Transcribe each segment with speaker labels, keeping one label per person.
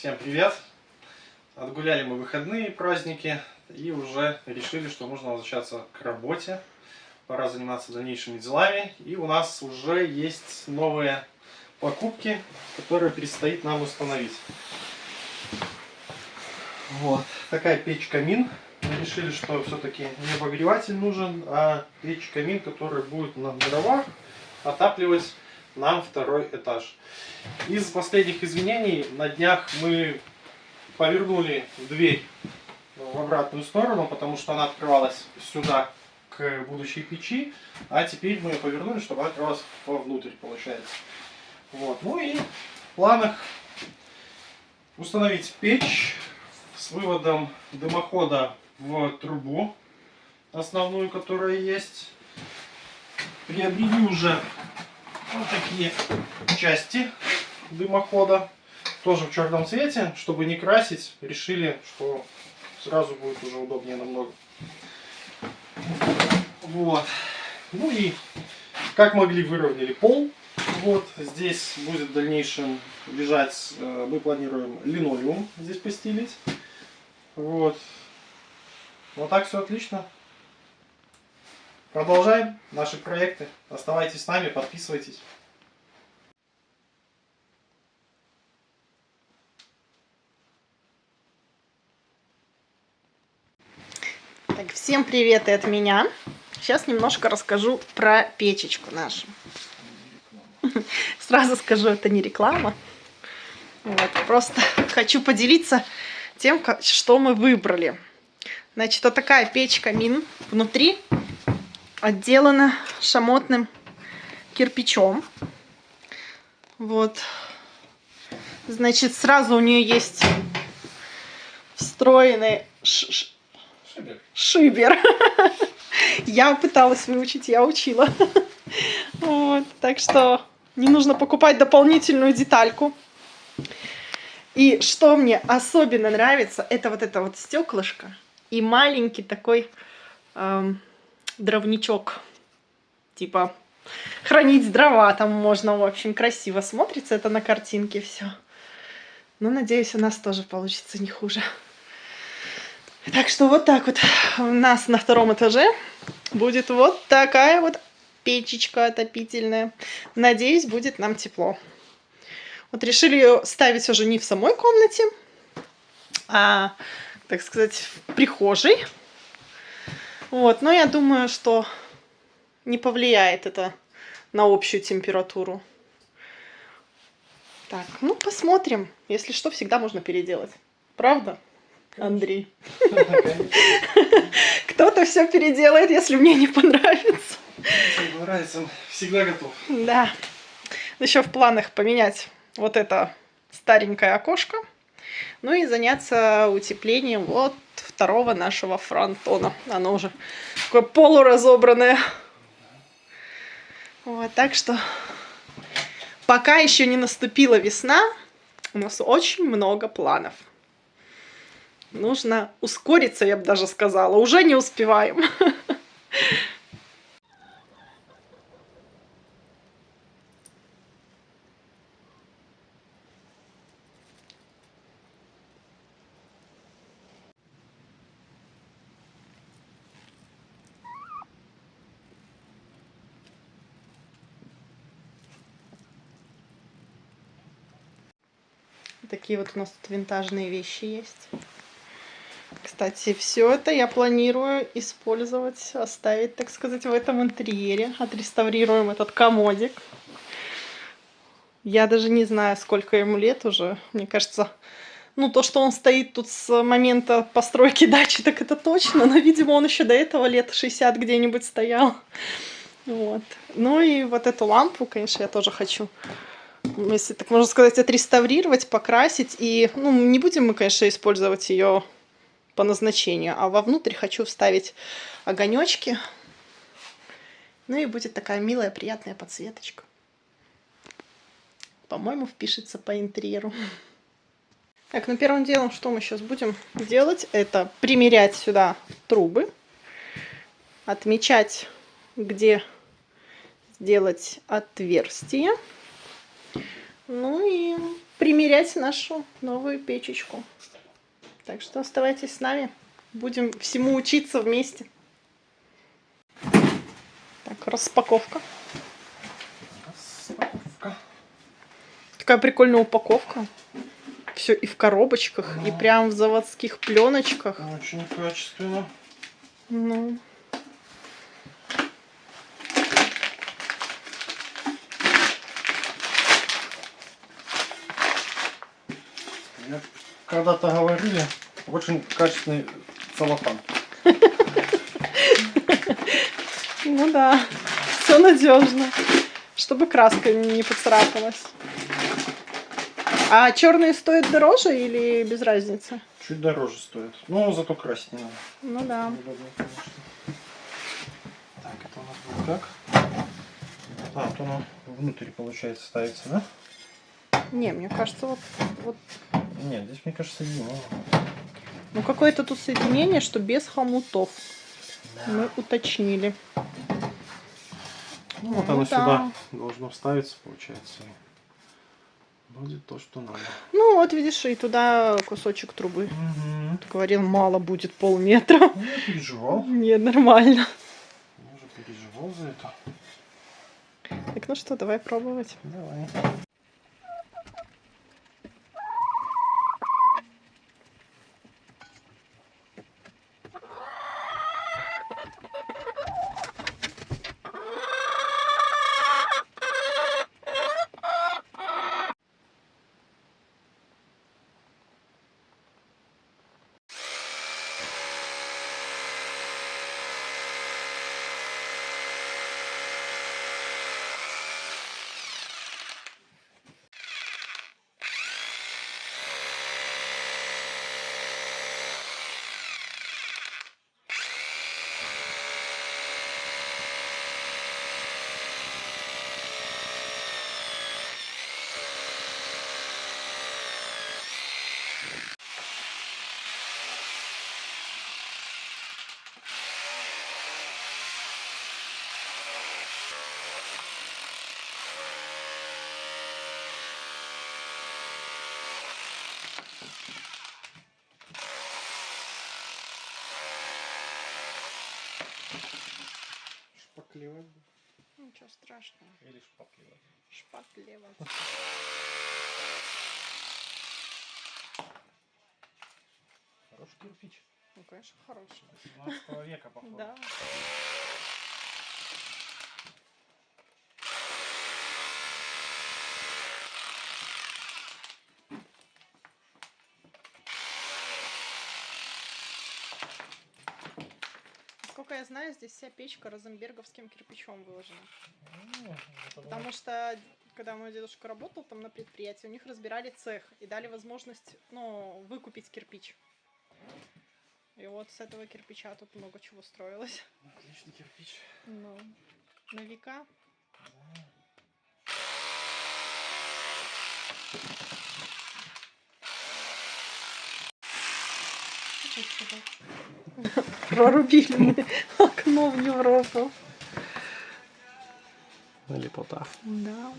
Speaker 1: Всем привет! Отгуляли мы выходные, праздники и уже решили, что нужно возвращаться к работе. Пора заниматься дальнейшими делами. И у нас уже есть новые покупки, которые предстоит нам установить. Вот такая печь-камин. Мы решили, что все-таки не обогреватель нужен, а печь-камин, который будет на дровах отапливать нам второй этаж. Из последних изменений на днях мы повернули дверь в обратную сторону, потому что она открывалась сюда к будущей печи, а теперь мы ее повернули, чтобы она открывалась вовнутрь, получается. Вот. Ну и в планах установить печь с выводом дымохода в трубу основную, которая есть. Приобрели уже вот такие части дымохода, тоже в черном цвете, чтобы не красить, решили, что сразу будет уже удобнее намного. Вот. Ну и как могли, выровняли пол. Вот здесь будет в дальнейшем лежать, мы планируем линолеум здесь постелить. Вот. Вот так все отлично. Продолжаем наши проекты. Оставайтесь с нами, подписывайтесь.
Speaker 2: Так, всем привет и от меня. Сейчас немножко расскажу про печечку нашу. Сразу скажу, это не реклама. Вот, просто хочу поделиться тем, что мы выбрали. Значит, вот такая печь-камин внутри отделана шамотным кирпичом. Вот. Значит, сразу у нее есть встроенный шибер. Я пыталась выучить, я учила. Вот, так что не нужно покупать дополнительную детальку. И что мне особенно нравится, это вот стеклышко и маленький такой дровничок. Типа хранить дрова там можно, в общем, красиво смотрится это на картинке все. Ну, надеюсь, у нас тоже получится не хуже. Так что вот так вот у нас на втором этаже будет вот такая вот печечка отопительная. Надеюсь, будет нам тепло. Вот решили ее ставить уже не в самой комнате, а, так сказать, в прихожей. Вот, но я думаю, что не повлияет это на общую температуру. Так, ну посмотрим. Если что, всегда можно переделать. Правда, Андрей? Кто-то все переделает, если мне не понравится.
Speaker 1: Если понравится, всегда готов.
Speaker 2: Да. Еще в планах поменять вот это старенькое окошко. Ну и заняться утеплением вот второго нашего фронтона. Оно уже такое полуразобранное. Вот, так что пока еще не наступила весна, у нас очень много планов. Нужно ускориться, я бы даже сказала. Уже не успеваем. Такие вот у нас тут винтажные вещи есть. Кстати, все это я планирую использовать, оставить, так сказать, в этом интерьере. Отреставрируем этот комодик. Я даже не знаю, сколько ему лет уже. Мне кажется, ну, то, что он стоит тут с момента постройки дачи, так это точно. Но, видимо, он еще до этого лет 60 где-нибудь стоял. Вот. Ну и вот эту лампу, конечно, я тоже хочу, если так можно сказать, отреставрировать, покрасить. И, ну, не будем мы, конечно, использовать ее по назначению, а вовнутрь хочу вставить огонечки. Ну и будет такая милая, приятная подсветочка. По-моему, впишется по интерьеру. Так, ну первым делом, что мы сейчас будем делать, это примерять сюда трубы, отмечать, где сделать отверстие. Ну и примерять нашу новую печечку. Так что оставайтесь с нами. Будем всему учиться вместе. Так, распаковка.
Speaker 1: Распаковка.
Speaker 2: Такая прикольная упаковка. Все и в коробочках, и прям в заводских пленочках.
Speaker 1: Очень качественно.
Speaker 2: Ну.
Speaker 1: Мне когда-то говорили, очень качественный целлофан.
Speaker 2: Ну да, все надежно, чтобы краска не поцарапалась. А черные стоят дороже или без разницы?
Speaker 1: Чуть дороже стоит. Но зато красить не надо.
Speaker 2: Ну да.
Speaker 1: Удобно, конечно. Так, это у нас будет как? А, то оно внутрь, получается, ставится, да?
Speaker 2: Не, мне кажется, вот.
Speaker 1: Нет, здесь, мне кажется, соединение.
Speaker 2: Ну какое-то тут соединение, что без хомутов.
Speaker 1: Да.
Speaker 2: Мы уточнили.
Speaker 1: Ну, вот
Speaker 2: Ну
Speaker 1: оно
Speaker 2: да.
Speaker 1: сюда должно вставиться, получается. И будет то, что надо.
Speaker 2: Ну вот, видишь, и туда кусочек трубы.
Speaker 1: Угу.
Speaker 2: Ты говорил, мало будет полметра.
Speaker 1: Ну, я переживал.
Speaker 2: Нет, нормально.
Speaker 1: Я уже переживал за это.
Speaker 2: Так, ну что, давай пробовать.
Speaker 1: Давай. Шпаклевать.
Speaker 2: Ничего страшного.
Speaker 1: Или шпаклевать.
Speaker 2: Шпаклевать.
Speaker 1: Хороший кирпич.
Speaker 2: Ну, конечно, хороший.
Speaker 1: 17 века, походу.
Speaker 2: Да. Насколько я знаю, здесь вся печка розенберговским кирпичом выложена. Потому что, когда мой дедушка работал там на предприятии, у них разбирали цех и дали возможность, ну, выкупить кирпич. И вот с этого кирпича тут много чего строилось.
Speaker 1: Отличный кирпич.
Speaker 2: Ну, на века. Прорубили мы окно в Европу.
Speaker 1: Лепота.
Speaker 2: Да.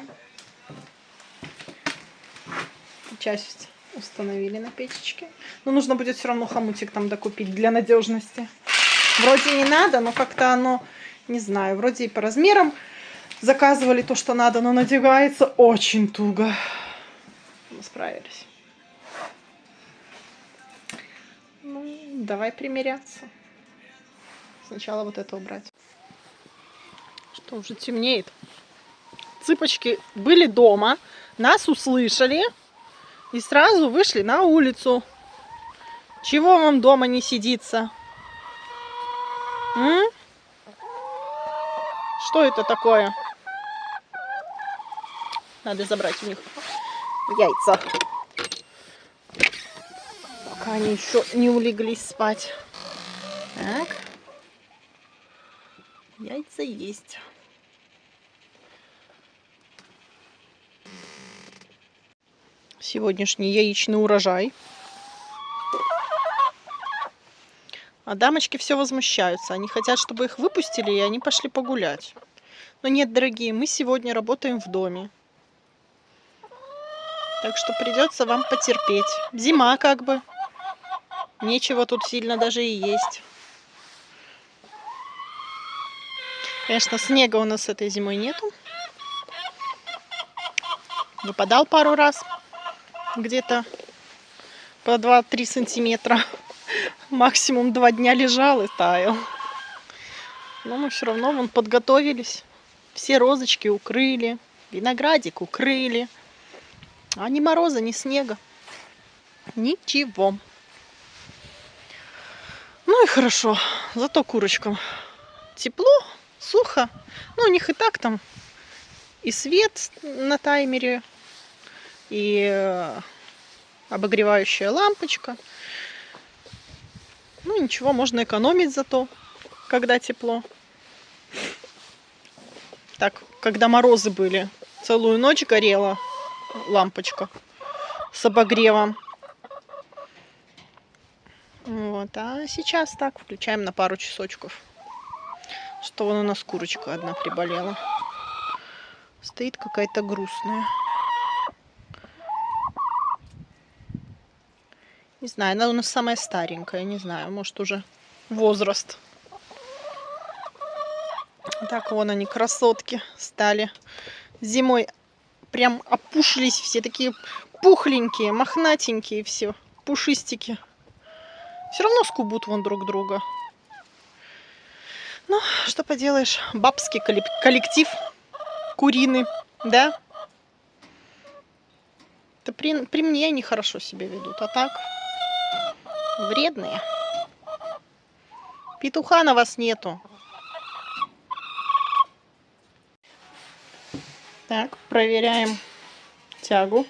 Speaker 2: Часть установили на печечке. Но нужно будет все равно хомутик там докупить для надежности. Вроде не надо, но как-то оно, не знаю, вроде и по размерам заказывали то, что надо, но надевается очень туго. Мы справились. Ну, давай примеряться. Сначала вот это убрать. Что, уже темнеет. Цыпочки были дома, нас услышали и сразу вышли на улицу. Чего вам дома не сидится? М? Что это такое? Надо забрать у них яйца. Пока они еще не улеглись спать. Так. Яйца есть. Сегодняшний яичный урожай. А дамочки все возмущаются. Они хотят, чтобы их выпустили, и они пошли погулять. Но нет, дорогие, мы сегодня работаем в доме. Так что придется вам потерпеть. Зима как бы. Нечего тут сильно даже и есть. Конечно, снега у нас этой зимой нету. Выпадал пару раз. Где-то по 2-3 сантиметра. Максимум 2 дня лежал и таял. Но мы все равно вон подготовились. Все розочки укрыли. Виноградик укрыли. А ни мороза, ни снега. Ничего. Ну и хорошо. Зато курочкам тепло, сухо. Ну, у них и так там и свет на таймере, и обогревающая лампочка. Ну, ничего, можно экономить зато, когда тепло. Так, когда морозы были, целую ночь горела лампочка с обогревом. Вот, а сейчас так, включаем на пару часочков. Что вон у нас курочка одна приболела. Стоит какая-то грустная. Не знаю, она у нас самая старенькая, не знаю, может уже возраст. Так, вон они, красотки, стали. Зимой прям опушились все, такие пухленькие, мохнатенькие все, пушистики. Все равно скубут вон друг друга. Ну, что поделаешь, бабский коллектив куриный, да? Это при мне они хорошо себя ведут, а так вредные. Петуха на вас нету. Так, проверяем тягу.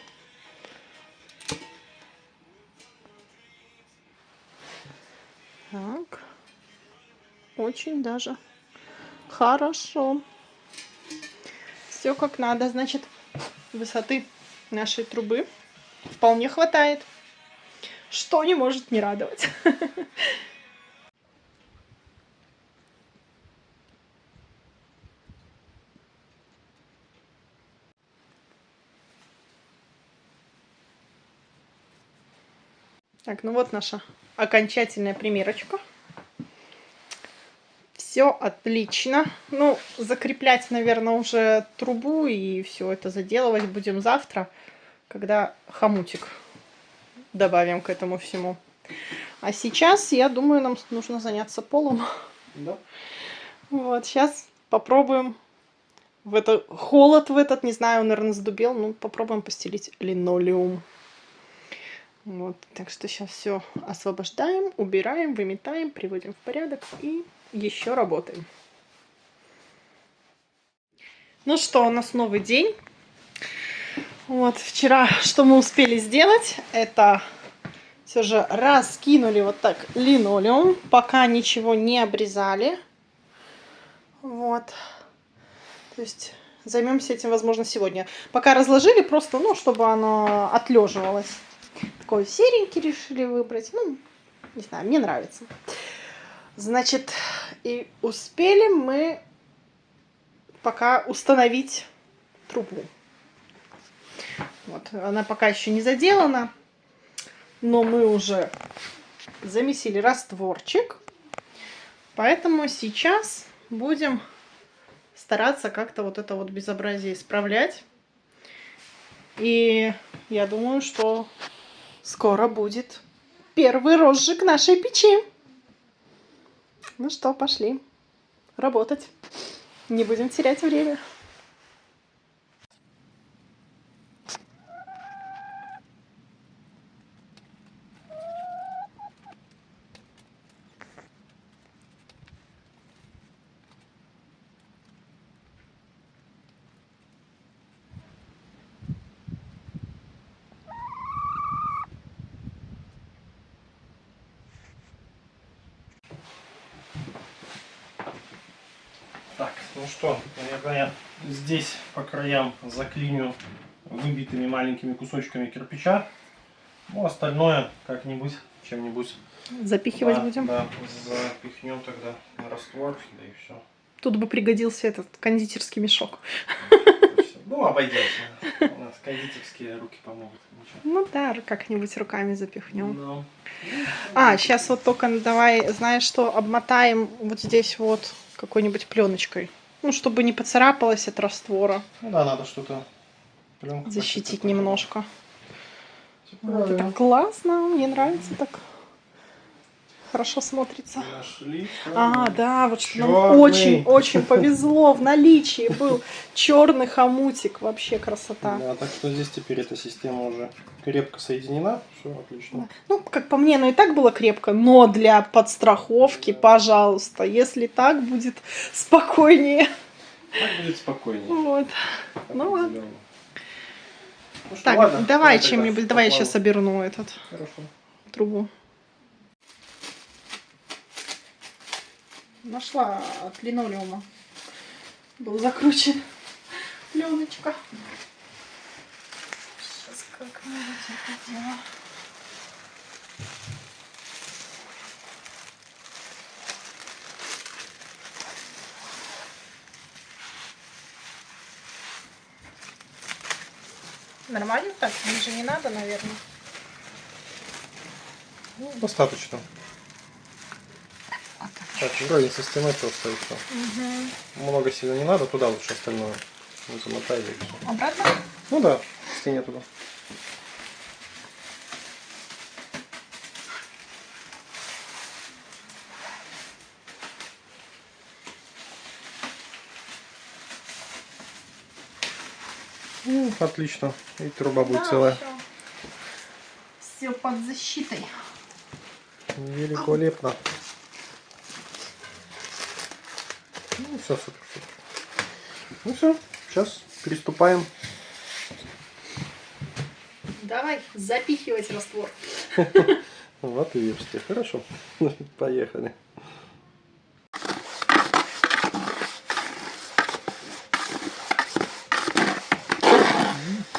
Speaker 2: Так, очень даже хорошо. Все как надо, значит, высоты нашей трубы вполне хватает. Что не может не радовать. Так, ну вот наша окончательная примерочка. Все отлично. Ну, закреплять, наверное, уже трубу и все это заделывать будем завтра, когда хомутик добавим к этому всему. А сейчас, я думаю, нам нужно заняться полом.
Speaker 1: Да.
Speaker 2: Вот, сейчас попробуем холод в этот, не знаю, он, наверное, сдубел, ну, попробуем постелить линолеум. Вот, так что сейчас все освобождаем, убираем, выметаем, приводим в порядок и еще работаем. Ну что, у нас новый день. Вот, вчера что мы успели сделать, это все же раскинули вот так линолеум, пока ничего не обрезали. Вот. То есть займемся этим, возможно, сегодня. Пока разложили просто, ну, чтобы оно отлеживалось. Такой серенький решили выбрать. Ну, не знаю, мне нравится. Значит, и успели мы пока установить трубу. Вот, она пока еще не заделана, но мы уже замесили растворчик. Поэтому сейчас будем стараться как-то вот это вот безобразие исправлять. И я думаю, что скоро будет первый розжиг нашей печи. Ну что, пошли работать. Не будем терять время.
Speaker 1: Так, ну что, наверное, здесь по краям заклиню выбитыми маленькими кусочками кирпича. Ну, остальное как-нибудь, чем-нибудь.
Speaker 2: Запихивать будем.
Speaker 1: Да, запихнем тогда на раствор, да и все.
Speaker 2: Тут бы пригодился этот кондитерский мешок.
Speaker 1: Точно, Ну, обойдемся. У нас кондитерские руки помогут. Ничего.
Speaker 2: Ну да, как-нибудь руками запихнем.
Speaker 1: Ну,
Speaker 2: Сейчас вот только давай, знаешь что, обмотаем вот здесь вот какой-нибудь пленочкой. Ну, чтобы не поцарапалось от раствора.
Speaker 1: ну да, надо что-то пленку
Speaker 2: Защитить
Speaker 1: какую-то
Speaker 2: немножко.
Speaker 1: Всё
Speaker 2: Вот, это
Speaker 1: правильно.
Speaker 2: так классно, мне нравится так. Хорошо смотрится.
Speaker 1: Нашли.
Speaker 2: Да, вот что нам
Speaker 1: Чёрный.
Speaker 2: очень-очень повезло. В наличии был черный хомутик. Вообще красота.
Speaker 1: Да, так что здесь теперь эта система уже крепко соединена. Все отлично.
Speaker 2: Ну, как по мне, ну и так было крепко, но для подстраховки, пожалуйста, если так будет спокойнее.
Speaker 1: Так будет спокойнее.
Speaker 2: Вот. Ну ладно.
Speaker 1: Определенно. Ну что,
Speaker 2: Так,
Speaker 1: ладно,
Speaker 2: давай
Speaker 1: тогда
Speaker 2: чем-нибудь, давай я
Speaker 1: по плану.
Speaker 2: сейчас оберну этот
Speaker 1: Хорошо.
Speaker 2: трубу. Нашла от линолеума. Был закручен пленочка. Сейчас как-нибудь это дело. Нормально так? Ниже не надо, наверное.
Speaker 1: Ну, достаточно. Так, вроде со стеной просто и все. Много сильно не надо, туда лучше остальное. Ну, замотай и все.
Speaker 2: Обратно?
Speaker 1: Ну да, к стене туда. Отлично. И труба будет целая.
Speaker 2: Все под защитой.
Speaker 1: Великолепно. Ну все, супер, супер. Ну все, сейчас приступаем.
Speaker 2: Давай запихивать раствор.
Speaker 1: В отверстие. Хорошо. Поехали.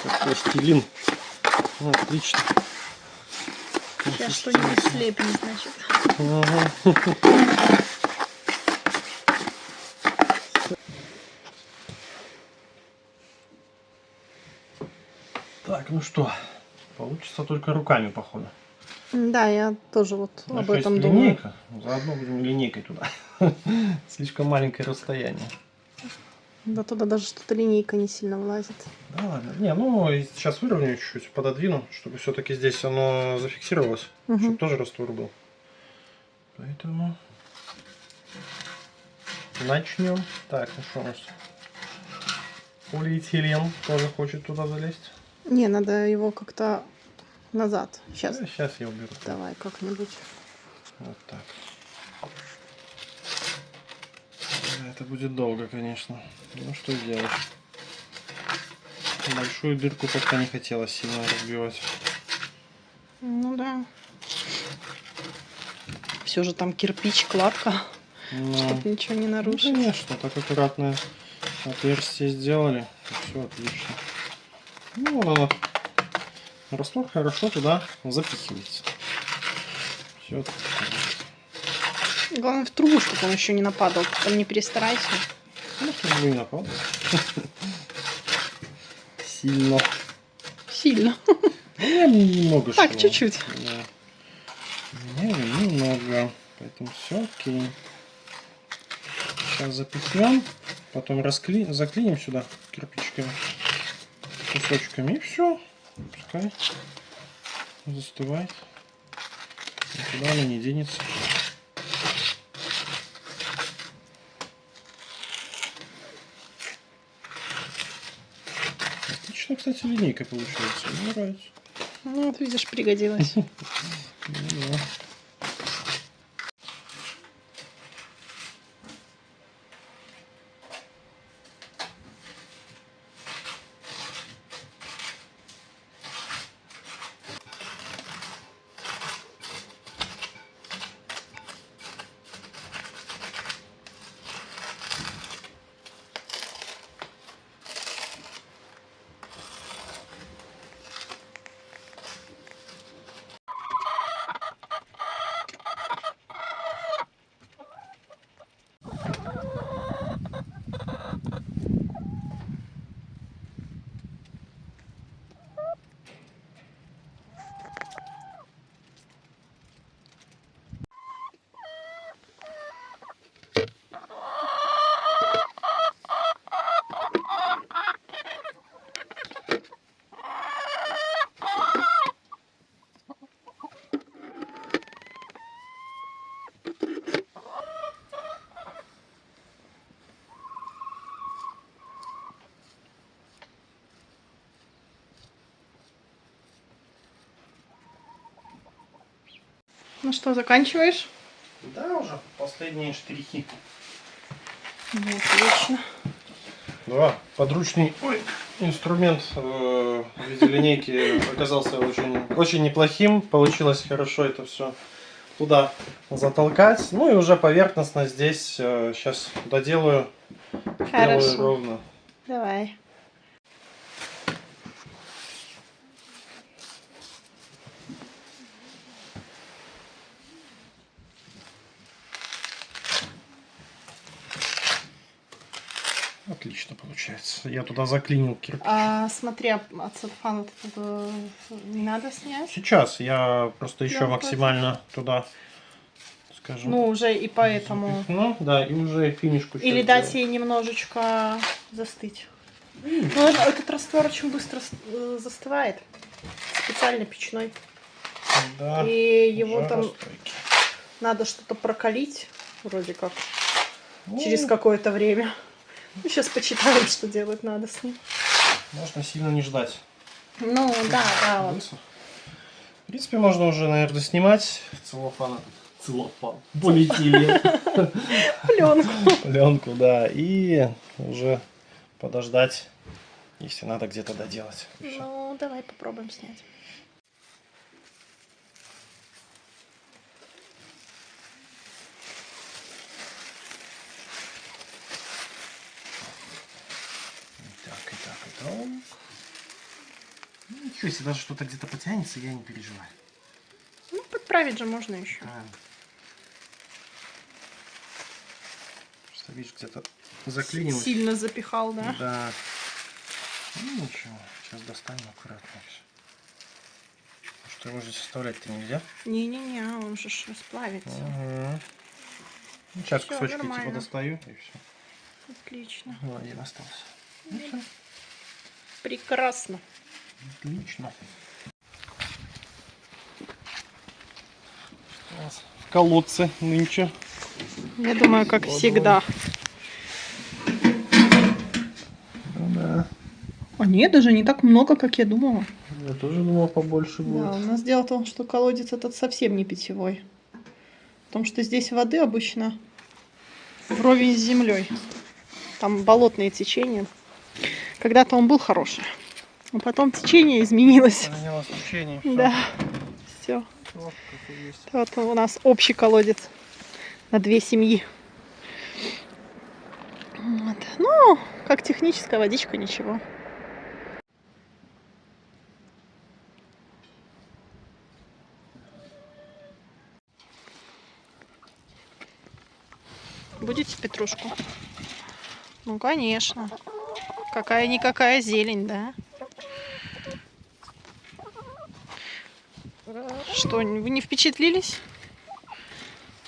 Speaker 1: Как пластилин. Ну, отлично.
Speaker 2: Сейчас что-нибудь слепим, значит.
Speaker 1: Так, ну что, получится только руками, походу.
Speaker 2: Да, я тоже вот
Speaker 1: Ну,
Speaker 2: об
Speaker 1: что, есть
Speaker 2: этом думаю.
Speaker 1: линейка, заодно будем линейкой туда. Слишком маленькое расстояние.
Speaker 2: Да туда даже что-то линейка не сильно влазит.
Speaker 1: Да ладно. Не, ну и сейчас выровняю чуть-чуть, пододвину, чтобы все-таки здесь оно зафиксировалось, чтобы тоже раствор был. Поэтому начнем. Так, ну что у нас? Полиэтилен тоже хочет туда залезть.
Speaker 2: Не, надо его как-то назад. Сейчас.
Speaker 1: Сейчас я уберу.
Speaker 2: Давай как-нибудь.
Speaker 1: Вот так. Это будет долго, конечно. Ну что делаешь? Большую дырку как-то не хотелось сильно разбивать.
Speaker 2: Ну да. Все же там кирпич, кладка,
Speaker 1: Но...
Speaker 2: чтобы ничего не
Speaker 1: Ну,
Speaker 2: нарушить.
Speaker 1: конечно, так аккуратное отверстие сделали. Все отлично. Ну, вот оно. Раствор хорошо туда запихивается. Все.
Speaker 2: Главное в трубу, чтобы он еще не нападал. Там не перестарайся.
Speaker 1: Ну, чтобы не напал. Сильно.
Speaker 2: Сильно.
Speaker 1: Ну, немного.
Speaker 2: Так,
Speaker 1: шло.
Speaker 2: чуть-чуть.
Speaker 1: Да. Немного. Поэтому все окей. Сейчас запихнем. Потом заклиним сюда кирпичиками. Кусочками. И все. Пускай застывает. Никуда она не денется. Отлично, кстати, линейка получается. Мне нравится.
Speaker 2: Ну, вот видишь, пригодилось.
Speaker 1: Ну да.
Speaker 2: Ну что, заканчиваешь?
Speaker 1: Да, уже последние штрихи.
Speaker 2: Ну, отлично.
Speaker 1: Да, подручный инструмент в виде линейки оказался очень неплохим. Получилось хорошо это все туда затолкать. Ну и уже поверхностно здесь сейчас доделаю. Сделаю
Speaker 2: Хорошо.
Speaker 1: ровно.
Speaker 2: Давай.
Speaker 1: Отлично получается. Я туда заклинил кирпич.
Speaker 2: А смотри, от целлофана вот это не надо снять?
Speaker 1: Сейчас я просто еще
Speaker 2: Да,
Speaker 1: максимально туда, скажем,
Speaker 2: Ну, уже и поэтому.
Speaker 1: запихну. Да, и уже финишку.
Speaker 2: Или
Speaker 1: сейчас
Speaker 2: дать
Speaker 1: сделаю.
Speaker 2: ей немножечко застыть. Ну, этот раствор очень быстро застывает. Специально печной.
Speaker 1: Да,
Speaker 2: И его там
Speaker 1: жаростойкий.
Speaker 2: надо что-то прокалить, вроде как,
Speaker 1: Ну,
Speaker 2: через какое-то время. Ну, сейчас почитаем, что делать надо с ним.
Speaker 1: можно сильно не ждать.
Speaker 2: Ну, да, вот.
Speaker 1: В принципе, можно уже, наверное, снимать целлофан. Целлофан. Полиэтилен.
Speaker 2: Пленку.
Speaker 1: Пленку, да. И уже подождать, если надо где-то доделать. Всё.
Speaker 2: Ну, давай попробуем снять.
Speaker 1: Так, и так, и так. Ну, ничего, если даже что-то где-то потянется, я не переживаю.
Speaker 2: Ну, подправить же можно еще.
Speaker 1: Да. Просто, видишь, где-то заклинилось.
Speaker 2: Сильно запихал, да?
Speaker 1: Да. Ну, ничего, сейчас достанем аккуратно. Что его здесь оставлять-то нельзя?
Speaker 2: Не-не-не, он же ж расплавится.
Speaker 1: Ага. Ну, сейчас
Speaker 2: Всё,
Speaker 1: кусочки
Speaker 2: нормально.
Speaker 1: типа достаю и все.
Speaker 2: Отлично.
Speaker 1: Ну, один остался. Ну, всё.
Speaker 2: Прекрасно.
Speaker 1: Отлично. У нас в колодце нынче.
Speaker 2: Я думаю, как
Speaker 1: Водой.
Speaker 2: всегда.
Speaker 1: Ну да.
Speaker 2: А нет, даже не так много, как я думала.
Speaker 1: Я тоже думал побольше будет.
Speaker 2: Да, у нас дело в том, что колодец этот совсем не питьевой. Потому что здесь воды обычно вровень с землей. Там болотные течения. Когда-то он был хороший. А потом течение изменилось.
Speaker 1: Поменялось течение.
Speaker 2: Да. Все.
Speaker 1: Вот как и есть.
Speaker 2: Вот у нас общий колодец на 2 семьи. Вот. Ну, как техническая водичка, ничего. Будете петрушку? Ну, конечно. Какая-никакая зелень, да? Что, вы не впечатлились?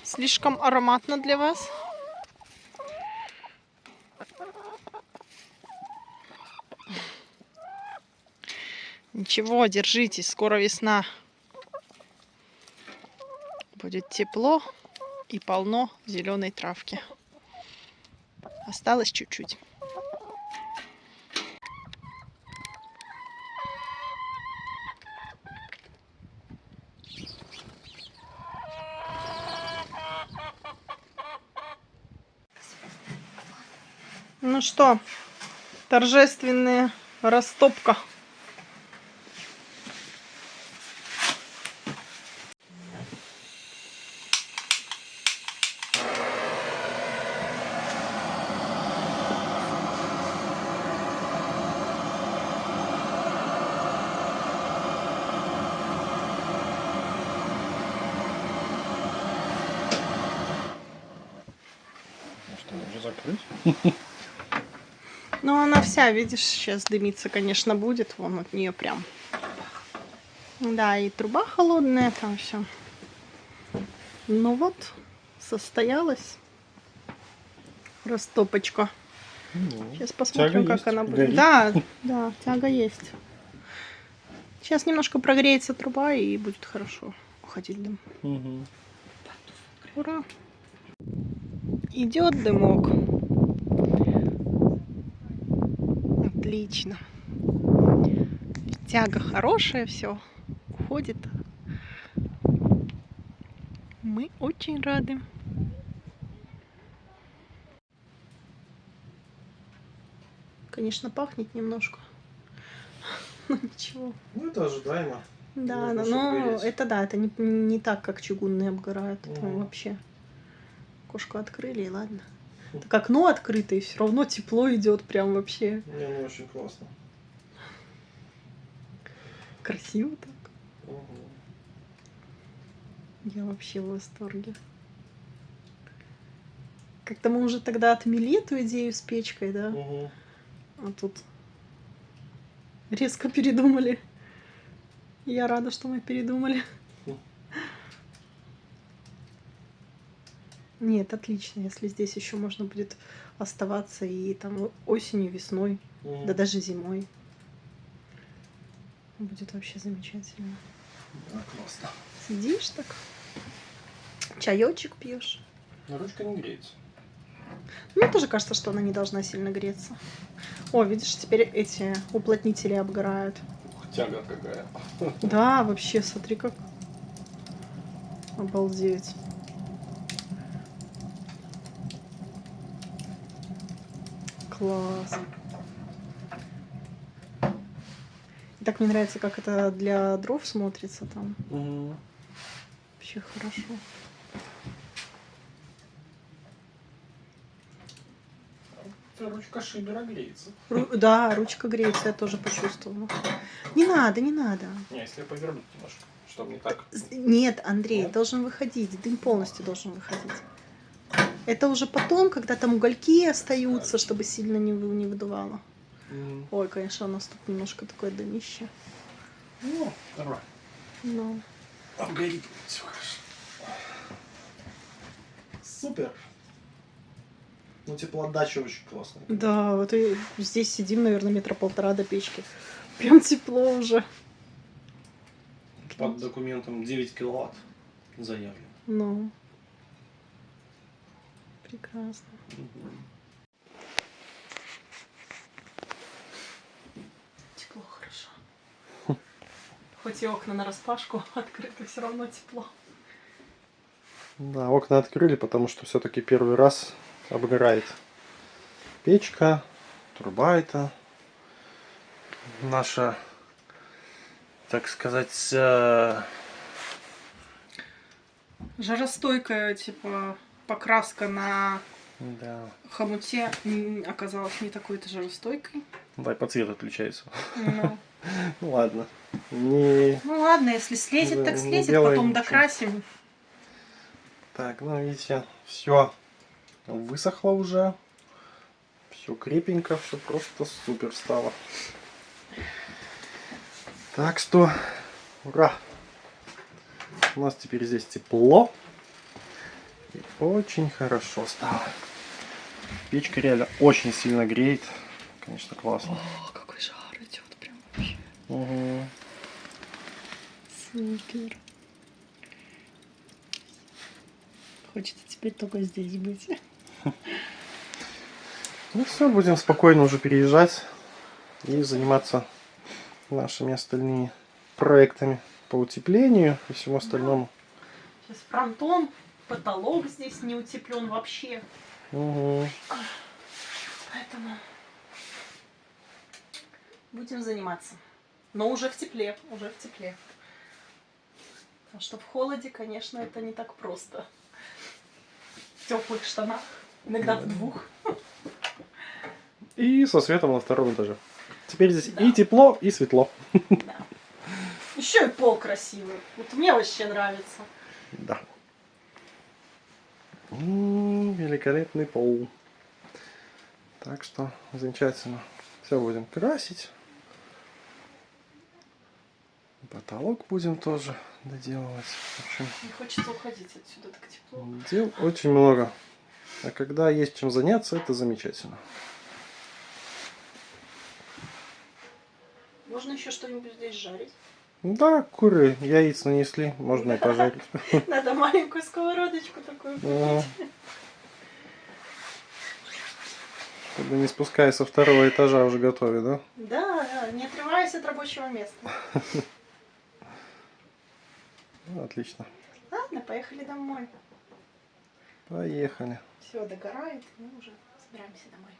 Speaker 2: Слишком ароматно для вас? Ничего, держитесь, скоро весна. Будет тепло и полно зеленой травки. Осталось чуть-чуть. Ну что, торжественная растопка.
Speaker 1: Ну что, уже закрыть?
Speaker 2: Ну, она вся, видишь, сейчас дымиться, конечно, будет. Вон от нее прям. Да, и труба холодная, там все. Ну вот, состоялась растопочка.
Speaker 1: Ну,
Speaker 2: Сейчас посмотрим,
Speaker 1: тяга
Speaker 2: как
Speaker 1: есть,
Speaker 2: она будет.
Speaker 1: горит.
Speaker 2: Да, да, тяга есть. Сейчас немножко прогреется труба и будет хорошо уходить дым.
Speaker 1: Угу.
Speaker 2: Ура! Идет дымок. Отлично. Тяга хорошая, все уходит. Мы очень рады. Конечно, пахнет немножко. Но ничего.
Speaker 1: Ну, это ожидаемо.
Speaker 2: Да,
Speaker 1: Нужно, чтобы
Speaker 2: но
Speaker 1: гореть.
Speaker 2: это да, это не так, как чугунные обгорают. Это
Speaker 1: Мгм.
Speaker 2: вообще окошко открыли, и ладно. Так окно открыто, и все равно тепло идет прям вообще.
Speaker 1: Не, ну очень классно.
Speaker 2: Красиво так.
Speaker 1: Мгм.
Speaker 2: Я вообще в восторге. Как-то мы уже тогда отмели эту идею с печкой, да?
Speaker 1: Мгм.
Speaker 2: А тут резко передумали. Я рада, что мы передумали.
Speaker 1: Хм.
Speaker 2: Нет, отлично, если здесь еще можно будет оставаться и там осенью, весной,
Speaker 1: Мгм.
Speaker 2: да даже зимой. Будет вообще замечательно.
Speaker 1: Да, классно.
Speaker 2: Сидишь так, чаечек пьешь.
Speaker 1: Но ручка не греется.
Speaker 2: Мне тоже кажется, что она не должна сильно греться. О, видишь, теперь эти уплотнители обгорают.
Speaker 1: Ух, тяга какая.
Speaker 2: Да, вообще, смотри как. Обалдеть. Класс. И так мне нравится, как это для дров смотрится там.
Speaker 1: Мгм.
Speaker 2: Вообще хорошо.
Speaker 1: Ручка шибера греется.
Speaker 2: Да, ручка греется, я тоже почувствовала. Не надо, не надо.
Speaker 1: Не, если повернуть немножко, чтобы не так.
Speaker 2: Нет, Андрей,
Speaker 1: Нет?
Speaker 2: должен выходить. Дым полностью должен выходить. Это уже потом, когда там угольки остаются, чтобы сильно не выдувало.
Speaker 1: Мгм.
Speaker 2: Ой, конечно, у нас тут немножко такое дымище.
Speaker 1: Ну, давай.
Speaker 2: Но
Speaker 1: Обгорит все хорошо. Супер. Ну, теплоотдача очень классная.
Speaker 2: да, вот и здесь сидим, наверное, метра полтора до печки. Прям тепло уже.
Speaker 1: Под документом 9 киловатт заявлено.
Speaker 2: Ну, прекрасно.
Speaker 1: Мгм.
Speaker 2: Тепло, хорошо. Хоть и окна нараспашку открыты, все равно тепло.
Speaker 1: Да, окна открыли, потому что все-таки первый раз обгорает печка, труба это наша, так сказать,
Speaker 2: Жаростойкая, типа, покраска на
Speaker 1: да,
Speaker 2: хомуте оказалась не такой-то жаростойкой.
Speaker 1: да, по цвету отличается.
Speaker 2: Ну,
Speaker 1: Ну ладно, не
Speaker 2: ну ладно, если слезет,
Speaker 1: Да,
Speaker 2: так
Speaker 1: не
Speaker 2: слезет,
Speaker 1: белое,
Speaker 2: потом
Speaker 1: ничего.
Speaker 2: докрасим.
Speaker 1: так, ну видите, все высохло уже, все крепенько, все просто супер стало. Так что, ура! У нас теперь здесь тепло. И очень хорошо стало. Печка реально очень сильно греет. Конечно, классно.
Speaker 2: О, какой жар идет, прям вообще.
Speaker 1: Угу.
Speaker 2: Супер. Хочется теперь только здесь быть.
Speaker 1: Ну все, будем спокойно уже переезжать и заниматься нашими остальными проектами по утеплению и всему остальному.
Speaker 2: Сейчас фронтон, потолок здесь не утеплен вообще.
Speaker 1: Угу.
Speaker 2: Поэтому будем заниматься. Но уже в тепле, уже в тепле. А что в холоде, конечно, это не так просто. В теплых штанах, иногда в двух.
Speaker 1: И со светом на втором этаже. Теперь здесь
Speaker 2: Да.
Speaker 1: и тепло, и светло.
Speaker 2: Да. Еще и пол красивый. Вот мне вообще нравится.
Speaker 1: Да. Великолепный пол. Так что замечательно. Все будем красить. Потолок будем тоже доделывать. В общем,
Speaker 2: Не хочется уходить отсюда, так тепло.
Speaker 1: дел очень много. А когда есть чем заняться, это замечательно.
Speaker 2: Можно еще что-нибудь здесь жарить.
Speaker 1: Да, куры яиц нанесли, можно и пожарить.
Speaker 2: Надо маленькую сковородочку такую
Speaker 1: Ага.
Speaker 2: купить.
Speaker 1: Чтобы не спускаясь со второго этажа уже готовить, да?
Speaker 2: Да, да, не отрываясь от рабочего места.
Speaker 1: Ну, отлично.
Speaker 2: Ладно, поехали домой.
Speaker 1: Поехали.
Speaker 2: Все, догорает, мы уже собираемся домой.